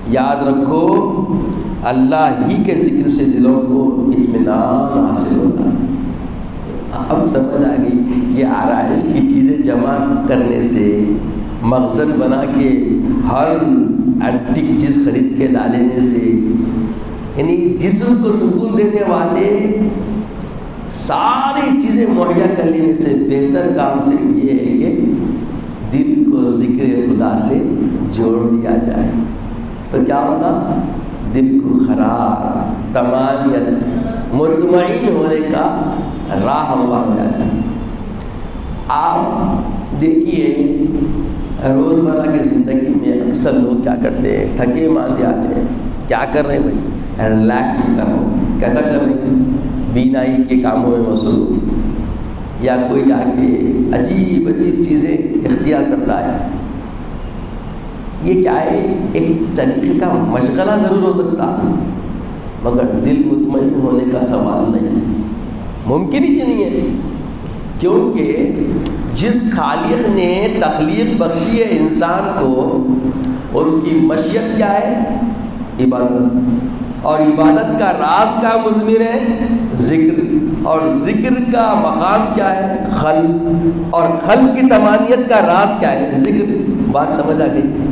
یاد رکھو اللہ ہی کے ذکر سے دلوں کو اطمینان حاصل ہوتا ہے۔ اب سمجھ آ گئی، یہ آرائش کی چیزیں جمع کرنے سے، مخزن بنا کے ہر اینٹک چیز خرید کے لا لینے سے، یعنی جسم کو سکون دینے والے ساری چیزیں مہیا کر لینے سے بہتر کام صرف یہ ہے کہ دل کو ذکر خدا سے جوڑ دیا جائے۔ تو کیا ہوتا؟ دل کو قرار، طمانینت، مطمئن ہونے کا راہ ہموار ہو جاتا ہے۔ آپ دیکھیے روزمرہ کی زندگی میں اکثر لوگ کیا کرتے ہیں، تھکے ماندے آتے ہیں، کیا کر رہے ہیں بھائی؟ ریلیکس کر رہے ہیں۔ کیسا کر رہے ہیں؟ بینائی کے کاموں میں مصروف، یا کوئی جا کے عجیب عجیب چیزیں اختیار کرتا ہے۔ یہ کیا ہے؟ ایک طریقے کا مشغلہ ضرور ہو سکتا، مگر دل مطمئن ہونے کا سوال نہیں، ممکن ہی نہیں ہے، کیونکہ جس خالق نے تخلیق بخشی ہے انسان کو، اس کی مشیت کیا ہے؟ عبادت، اور عبادت کا راز کا مضمر ہے ذکر، اور ذکر کا مقام کیا ہے؟ خلق، اور خلق کی تمانیت کا راز کیا ہے؟ ذکر۔ بات سمجھ آ گئی؟